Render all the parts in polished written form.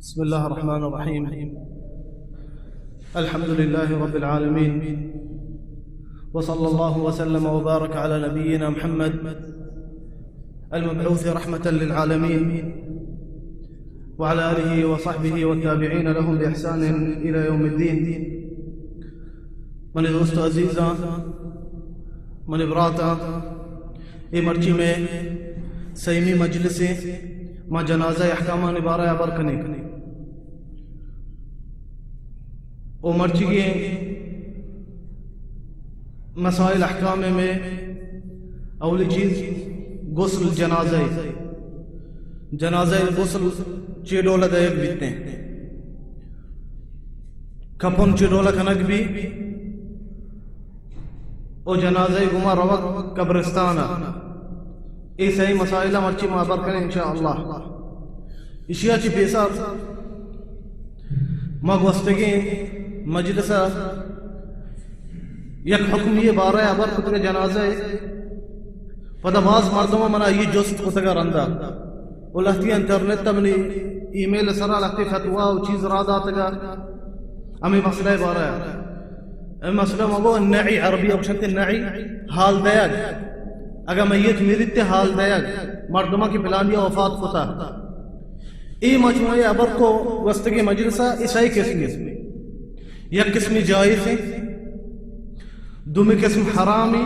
بسم الله الرحمن الرحيم. الحمد لله رب العالمين، وصلى الله وسلم وبارك على نبينا محمد المبعوث رحمة للعالمين، وعلى آله وصحبه والتابعين لهم بإحسان إلى يوم الدين. من دوست عزیزاں، من براتا ای مرچی میں سیمی مجلسی ما جنازہ احکامان بارہ برکنے او مرچی کے مسائل احکام میں اولی چیز غسل جنازہ غسل چیڈولا دیکھ بیتے ہیں کپن چیڈولا کنک بھی او جنازہ گما روک قبرستانا ای صحیح مسائلہ مرچی معبر کریں انشاءاللہ. اشیاء چی پیسار ما گوستگی مجلسہ یک حکم یہ بارہ عبر کتر جنازہ پدا بعض مردمہ منا یہ جست کتگا رندہ و لہتی انٹرنیٹ تمنی ای میل سرا لہتی فتوہ و چیز را داتگا امی مسئلہ بارہ امی مسئلہ مگو النعی عربی اکشنت النعی حال دیگ اگر میت میرت حال دیگ مردمہ کی پلانیہ وفات کتا ای مجموعی عبر کو وستگی مجلسہ اسائی قسمی یک قسمی جائز ہے، دومی قسم حرامی،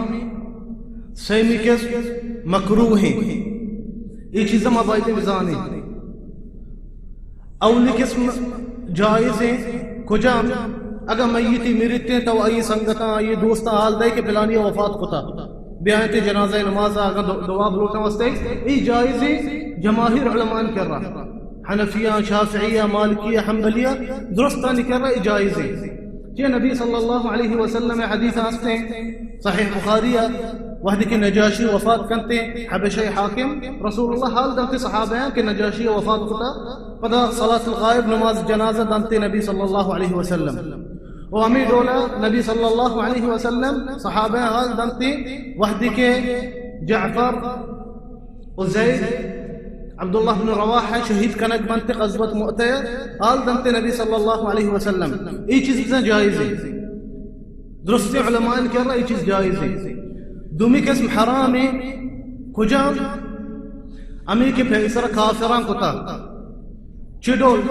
سیمی قسم مکروہ ہیں. یہ چیزیں مباحث بزانی اولی قسم جائز ہے کجا اگر میتی مرتے تو آئی سنگتا آئی دوستا حال دے کہ پلانی وفات کتا بیانتی جنازہ نمازہ اگر دعا بلوٹا واسطے ای جائز ہے. جماہیر علماء کر رہا حنفیہ شافعیہ مالکیہ حنبلیہ درستانی کر رہا جائز ہے. کہ نبی صلی اللہ علیہ وسلم حدیث آستے صحیح بخاریہ وحدی کی نجاشی وفات کرتے حبشی حاکم رسول اللہ حال دانتے صحابہ ہیں کہ نجاشی وفات کتا پدا صلاة الغائب نماز جنازہ دانتے نبی صلی اللہ علیہ وسلم و امی دولا نبی صلی اللہ علیہ وسلم صحابہ حال دانتے وحدی کے جعفر و زید عبداللہ بن رواحہ شہید کنک بنتے غزوت مؤتہ آل دنتے نبی صلی اللہ علیہ وسلم ای چیز بزن جائز ہے. درست علماء کر رہا ای چیز جائز ہے. دومی قسم حرامی کجا امی کے پیسر کافران کتا چڈول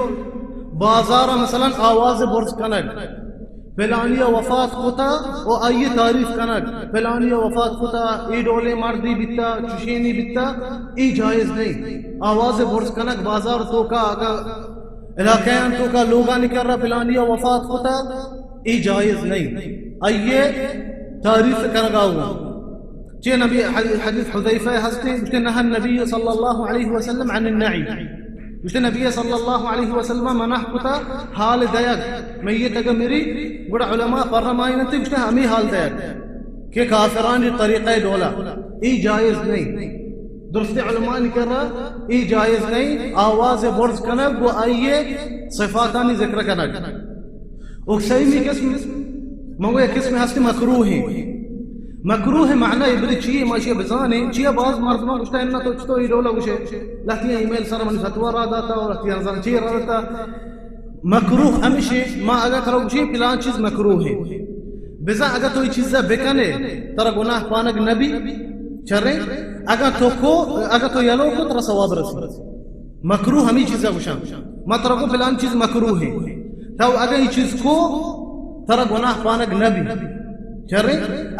بازارہ مثلا آواز برز کنک فلانیہ وفات کتا و آئی تعریف کنک فلانیہ وفات کتا ای ڈولے مردی بیتا چشینی بیتا ای جائز نہیں. آواز برز کنک بازار تو کا علاقیان تو کا لوگانی کر رہا فلانیہ وفات کتا ای جائز نہیں. آئیے تعریف کنگا ہوا چی نبی حدیث حذیفہ ہستے جتے نہا النبی صلی اللہ علیہ وسلم عن النعی جتے نبی صلی اللہ علیہ وسلم منح کتا حال دیگ میت اگر میری بڑا علماء فرمائنتے جتے ہمیں حال دیگ کہ کافرانی طریقہ دولا ای جائز نہیں. درست علماء نے کر رہا ای جائز نہیں. آواز برز کنگ وہ آئیے صفاتانی ذکر کنگ اکسیمی قسم مگو ایک قسم ہستی مکروہ ہیں. مکروہ معنی ابری چیئے ماشیہ بزانے چیئے بعض مردمہ کچھتا انہا تو چتو ای دولا کچھے لہتی ای میل سر من فتوہ را داتا اور لہتی انزان چیئے را داتا مکروہ ہمیشہ ما اگر کرو کچھے پلان چیز مکروہ ہے بزا اگر تو ای چیزہ بکنے ترہ گناہ پانک نبی چرے اگر تو یلو کو ترہ ثواب رسی مکروہ ہمیں چیزہ گشاں ما ترہ کو پلان چیز مکروہ ہے تو اگر ای چیز کو ترہ گناہ پانک نبی چرے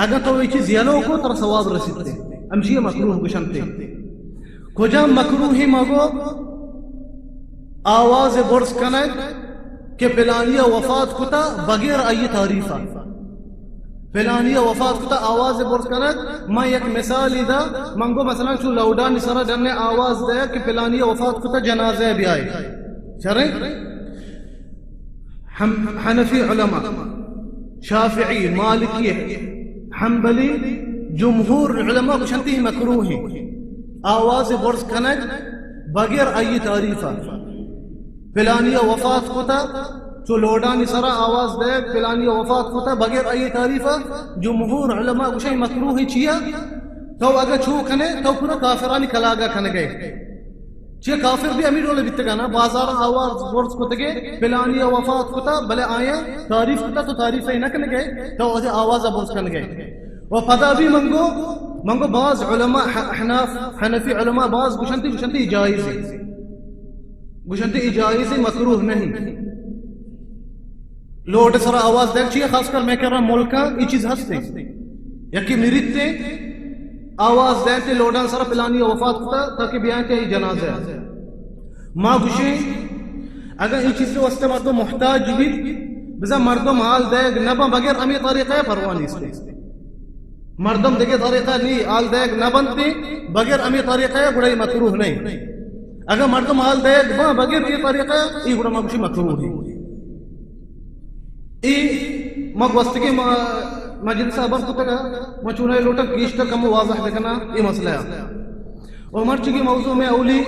اگر تو ای چیز یلو کو ترہ ثواب رسیتے ہمشی مکروہ گشنتے کجا مکروہ مگو آواز برز کنک کہ پلانیہ وفات کتا بغیر ای تعریفہ فلانیہ وفات کتا آواز برز کنک میں یک مثالی دا منگو مثلا چو لوڈانی سرہ جننے آواز دیا کہ فلانیہ وفات کتا جنازہ بھی آئے چرے حنفی علماء شافعی مالکی حنبلی جمہور علماء کشنتی ہی مکروہ ہیں آواز برز کنک بغیر ای تعریفہ فلانیہ وفات کتا چو لوڈانی سرا آواز دے فلانیہ وفات کتا بغیر ای تعریفہ جمہور علماء کشنی مکروہ چیا تو اگر چھو کنے تو پورا کافرانی کلاگا کھنے گئے چھ کافر بھی امیر والے بیتے گا نا بازار آواز ورز کو تگے پلانی وفات کو تا بلے آیا تعریف کو تا تو تعریف ہی نہ کرنے گئے تو اسے آواز ابوز کرنے گئے و پدا بھی منگو بعض علماء احناف حنفی علماء بعض گشنتی جائز مکروہ نہیں لوٹ سر آواز دیکھ چاہیے خاص کر میں کہہ رہا ملکہ یہ چیز ہستے یکی میریتے آواز دیتے لوٹان سر پلانی وفات کتا تاکہ بیان کے جنازہ ہے ماں گوشے اگر یہ چیز واسطے مردم محتاج بھی بزا مردم حال دیکھ نبا بغیر امی طریقہ پروانی اس لئے مردم دیکھے طریقہ نہیں حال دیکھ نبنتے بغیر امی طریقہ بڑائی مکروہ نہیں اگر مردم حال دیکھ بغیر یہ طریقہ یہ بڑا ماں گوشی مکروہ نہیں مغوستگی مجلس ابر کو تگا مچونا لوٹا کیشتا کم واضح دیکھنا یہ مسئلہ ہے اور مرچ کی موضوع میں اولی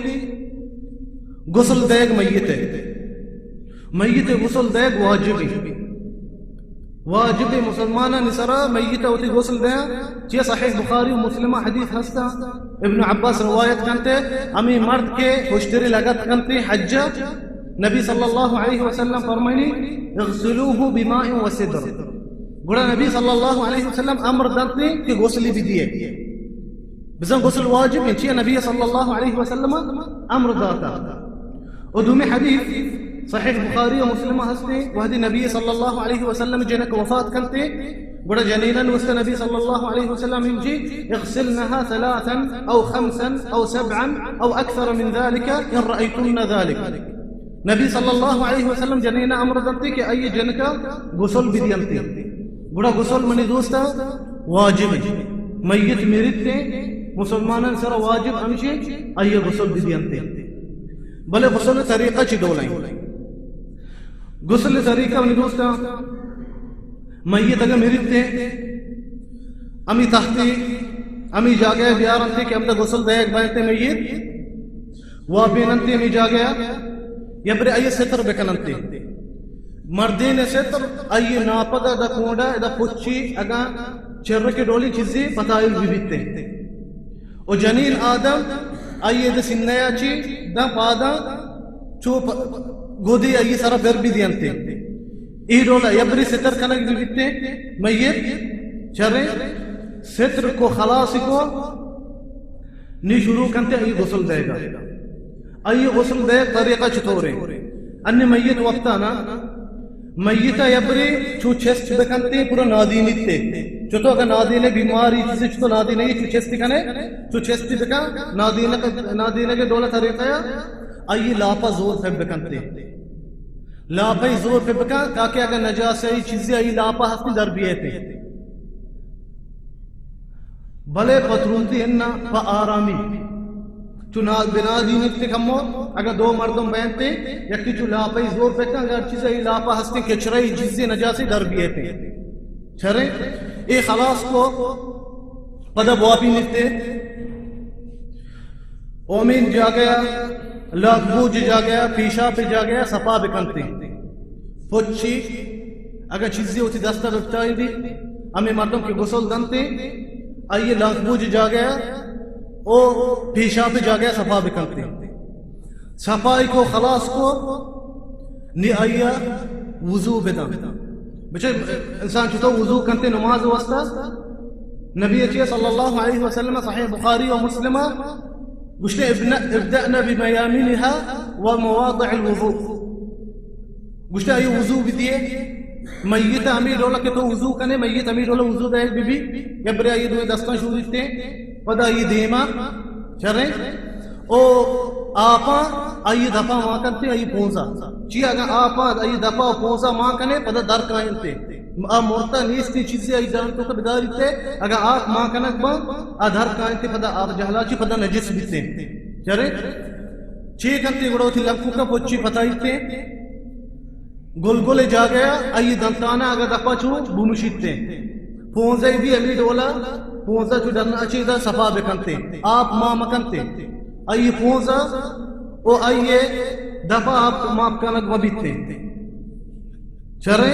غسل دیگ میت غسل دیگ واجبی مسلمانہ نسرا میت ہوتی غسل دیا چیہ صحیح بخاری و مسلمہ حدیث ہستا ابن عباس روایت کرتے امی مرد کے خوشتری لگت کرتے حجہ نبی صلی اللہ علیہ وسلم فرمائنی اغسلوه بماء وسدر گوڑا نبی صلی اللہ علیہ وسلم امر درتے کہ غسلی بھی دیئے بزن غسل واجب ہے چیئے نبی صلی اللہ علیہ وسلم امر داتا ادومی حدیث صحیح بخاری و مسلمہ ہستے وہدی نبی صلی اللہ علیہ وسلم جنک وفات کرتے گوڑا جنینا وسط نبی صلی اللہ علیہ وسلم يمجي اغسلنها 3 أو 5 أو 7 أو أكثر من ذلك إن رأيتن ذلك نبی صلی اللہ علیہ وسلم جنینا امر دلتے کہ ای جن کا غسل بھی دیمتے بڑا غسل منی دوستا واجب میت میرتے مسلمانان سر واجب ہمشے ای غسل بھی دیمتے بلے غسل طریقہ چی دولائیں غسل طریقہ منی دوستا میت اگر میرتے امی تحتی امی جاگیا بیارنتے کہ ہم دا غسل دے ایک بائنتے میت وابیننتے امی جاگیا یبری ای ستر بکننتے مردین ستر ای ناپدا دا کونڈا دا پچی اگا چر کے ڈولی چیزی پتائل بھی بیتے او جنین آدم ای دا سنیا چی دا پادا چو گودی ای سارا بر بھی دیانتے ای ڈولا یبری ستر کنک بھی بیتے میت چرے ستر کو خلاص کو نی شروع کنتے ای غسل دے گا ای غسل دے طریقہ چطورے انی میت وقتانا میتا یبری چو چیسٹ بکنتے پورا نادینی تے چطو اگر نادینے بیماری چیزے چطو نادینے چو چیسٹ کنے چو چیسٹ بکا نادینے کے دولہ طریقہ ای لاپا زور پہ بکنتے لاپا زور پہ بکا تاکہ اگر نجاسی چیزیں ای لاپا ہستی در بیئے بلے پترونتی اننا پا آرامی چنال بنا دینت کمو اگر دو مردم بینتے یکی چو لاپای زور پیکن اگر چیزیں ہی لاپا ہستے کچرائی جزی نجاسی در بیئے چھرے اے خلاص کو پدا بواپی نکتے اومین جا گیا لاکبوج جا گیا پیشا پہ جا گیا سپا بکنتے پچھی اگر چیزیں ہوتی دستا بکتائی دی ہمیں مردم کے غسل دنتے آئیے لاکبوج جا گیا او پیشاب پہ جا گیا صفا بکنتے صفائی کو خلاص کو نی آئیا وضو بدا بچے انسان چھتا وضو کنتے نماز واسطہ نبی اچھے صلی اللہ علیہ وسلم صحیح بخاری و مسلمہ گشتے ابدأنا بمیامنها ومواضع الوضوء گشتے آئی وضو بدیے میت امیر رولا کہ تو وضو کنے میت امیر رولا وضو دائل بی بی یبری آئی دوئے دستان شروع دیتے پدا یہ دیما چرے او آپا آئی دفا ماں کرتے آئی پونسا چی اگر آپا آئی دفا پونسا ماں کنے پدا در کائن تے مورتا نیستی چیزیں آئی جانتوں کا بداری تے اگر آپ ماں کنک با در کائن تے پدا آپ جہلا چی پدا نجس بیتے چرے چی کنتے گڑو تھی لکھو کا پوچی پتائی تے گلگلے جا گیا آئی دنتانا اگر دفا چو بومشیتے پونزے بھی امی ڈولا پونزا جو ڈرنا اچھی دا صفا بکنتے آپ ماں مکنتے آئی پونزا او آئیے دفا آپ ماں کنک مبیتے چرے